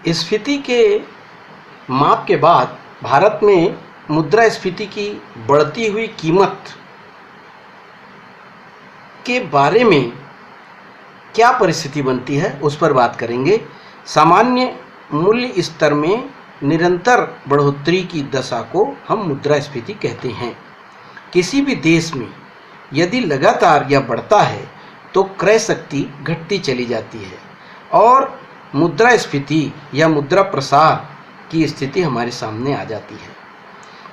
स्फीति के माप के बाद भारत में मुद्रास्फीति की बढ़ती हुई कीमत के बारे में क्या परिस्थिति बनती है उस पर बात करेंगे। सामान्य मूल्य स्तर में निरंतर बढ़ोतरी की दशा को हम मुद्रास्फीति कहते हैं। किसी भी देश में यदि लगातार यह बढ़ता है तो क्रय शक्ति घटती चली जाती है और मुद्रास्फीति या मुद्रा प्रसार की स्थिति हमारे सामने आ जाती है।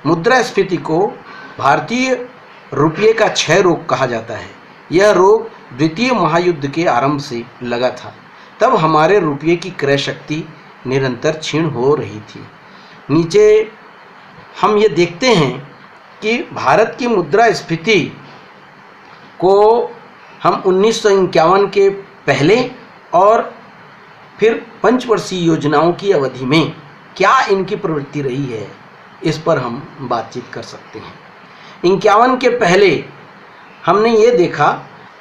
मुद्रास्फीति को भारतीय रुपये का क्षय रोग कहा जाता है। यह रोग द्वितीय महायुद्ध के आरंभ से लगा था। तब हमारे रुपये की क्रय शक्ति निरंतर क्षीण हो रही थी। नीचे हम ये देखते हैं कि भारत की मुद्रास्फीति को हम 1951 के पहले और फिर पंचवर्षीय योजनाओं की अवधि में क्या इनकी प्रवृत्ति रही है, इस पर हम बातचीत कर सकते हैं। 51 के पहले हमने ये देखा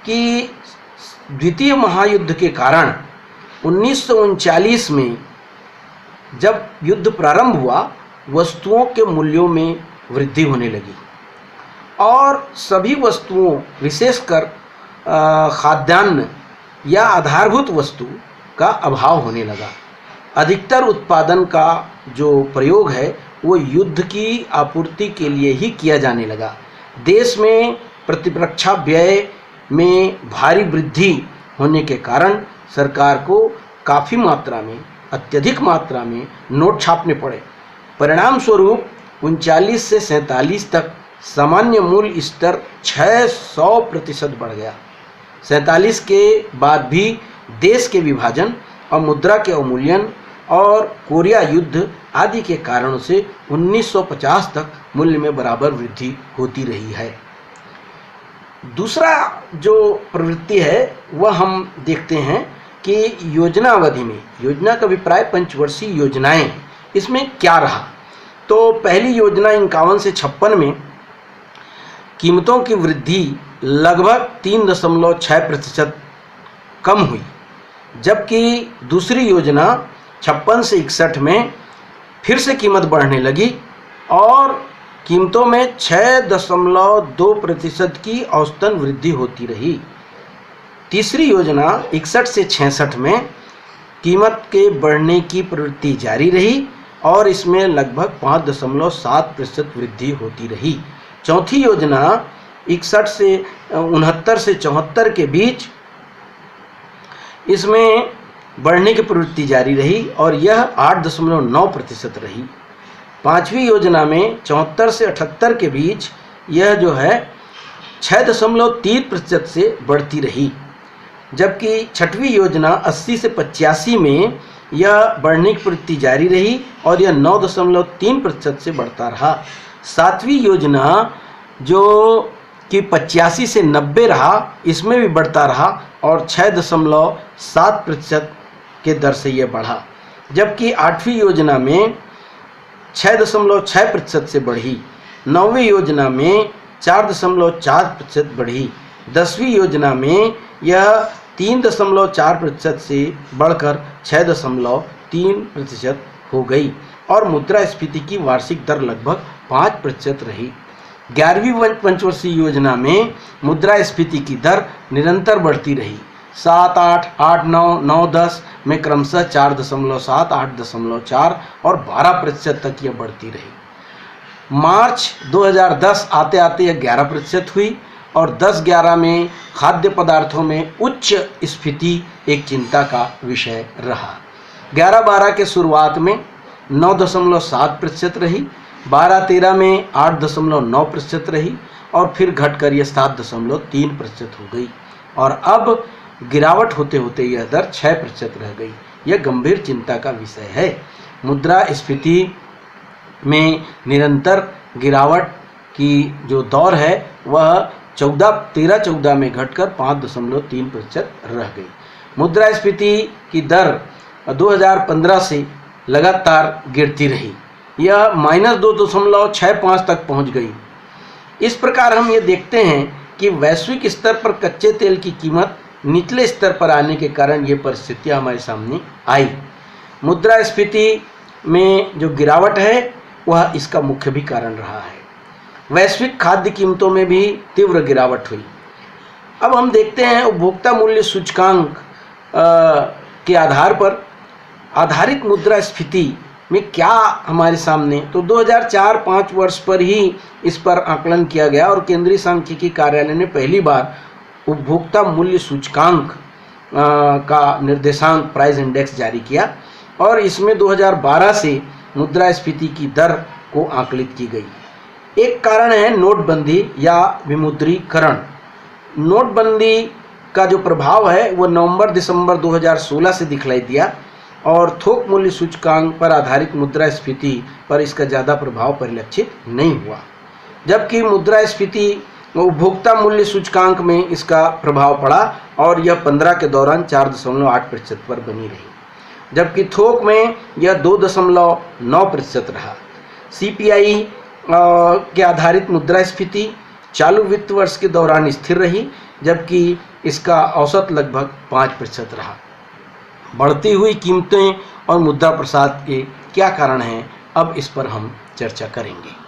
कि द्वितीय महायुद्ध के कारण 1939 में जब युद्ध प्रारंभ हुआ, वस्तुओं के मूल्यों में वृद्धि होने लगी और सभी वस्तुओं, विशेषकर खाद्यान्न या आधारभूत वस्तु का अभाव होने लगा। अधिकतर उत्पादन का जो प्रयोग है वो युद्ध की आपूर्ति के लिए ही किया जाने लगा। देश में प्रतिरक्षा व्यय में भारी वृद्धि होने के कारण सरकार को काफ़ी मात्रा में, अत्यधिक मात्रा में नोट छापने पड़े। परिणाम स्वरूप 39 से 47 तक सामान्य मूल्य स्तर 600% बढ़ गया। 47 के बाद भी देश के विभाजन और मुद्रा के अवमूल्यन और कोरिया युद्ध आदि के कारणों से 1950 तक मूल्य में बराबर वृद्धि होती रही है। दूसरा जो प्रवृत्ति है वह हम देखते हैं कि योजना अवधि में, योजना का अभिप्राय पंचवर्षीय योजनाएं, इसमें क्या रहा। तो पहली योजना 51 से 56 में कीमतों की वृद्धि लगभग 3.6% कम हुई, जबकि दूसरी योजना 56 से 61 में फिर से कीमत बढ़ने लगी और कीमतों में 6.2% की औसतन वृद्धि होती रही। तीसरी योजना 61 से 66 में कीमत के बढ़ने की प्रवृत्ति जारी रही और इसमें लगभग 5.7% वृद्धि होती रही। चौथी योजना 61 से 69 से 74 के बीच इसमें बढ़ने की प्रवृत्ति जारी रही और यह 8.9% रही। पांचवी योजना में 74 से 78 के बीच यह जो है 6.3% से बढ़ती रही, जबकि छठवीं योजना 80 से 85 में यह बढ़ने की प्रवृत्ति जारी रही और यह 9.3% से बढ़ता रहा। सातवीं योजना जो कि 85 से 90 रहा, इसमें भी बढ़ता रहा और 6.7% के दर से यह बढ़ा, जबकि आठवीं योजना में 6.6% से बढ़ी। नौवीं योजना में 4.4% बढ़ी। 10वीं योजना में यह 3.4% से बढ़कर 6.3% हो गई और मुद्रास्फीति की वार्षिक दर लगभग 5% रही। 11वीं पंचवर्षीय योजना में मुद्रास्फीति की दर निरंतर बढ़ती रही। 7, 8, 8, 9, 9, 10 में क्रमशः 4.7, 8.4 और 12% तक यह बढ़ती रही। मार्च 2010 आते आते यह 11% हुई और 10-11 में खाद्य पदार्थों में उच्च स्फीति एक चिंता का विषय रहा। 11-12 के शुरुआत में 9.7% रही, 12-13 में 8.9% रही और फिर घटकर यह 7.3% हो गई और अब गिरावट होते होते यह दर 6% रह गई। यह गंभीर चिंता का विषय है। मुद्रास्फीति में निरंतर गिरावट की जो दौर है वह 13-14 में घटकर 5.3% रह गई। मुद्रास्फीति की दर 2015 से लगातार गिरती रही, यह -2.65 तक पहुंच गई। इस प्रकार हम ये देखते हैं कि वैश्विक स्तर पर कच्चे तेल की कीमत निचले स्तर पर आने के कारण ये परिस्थितियां हमारे सामने आई। मुद्रास्फीति में जो गिरावट है वह इसका मुख्य भी कारण रहा है। वैश्विक खाद्य कीमतों में भी तीव्र गिरावट हुई। अब हम देखते हैं उपभोक्ता मूल्य सूचकांक के आधार पर आधारित मुद्रास्फीति में क्या हमारे सामने, तो 2004-05 वर्ष पर ही इस पर आकलन किया गया और केंद्रीय सांख्यिकी कार्यालय ने पहली बार उपभोक्ता मूल्य सूचकांक का निर्देशांक प्राइस इंडेक्स जारी किया और इसमें 2012 से मुद्रास्फीति की दर को आकलित की गई। एक कारण है नोटबंदी या विमुद्रीकरण। नोटबंदी का जो प्रभाव है वह नवंबर-दिसंबर 2016 से दिखलाई दिया और थोक मूल्य सूचकांक पर आधारित मुद्रास्फीति पर इसका ज़्यादा प्रभाव परिलक्षित नहीं हुआ, जबकि मुद्रास्फीति उपभोक्ता मूल्य सूचकांक में इसका प्रभाव पड़ा और यह 15 के दौरान 4.8% पर बनी रही, जबकि थोक में यह 2.9% रहा। CPI के आधारित मुद्रास्फीति चालू वित्त वर्ष के दौरान स्थिर रही, जबकि इसका औसत लगभग 5% रहा। बढ़ती हुई कीमतें और मुद्रा प्रसाद के क्या कारण हैं, अब इस पर हम चर्चा करेंगे।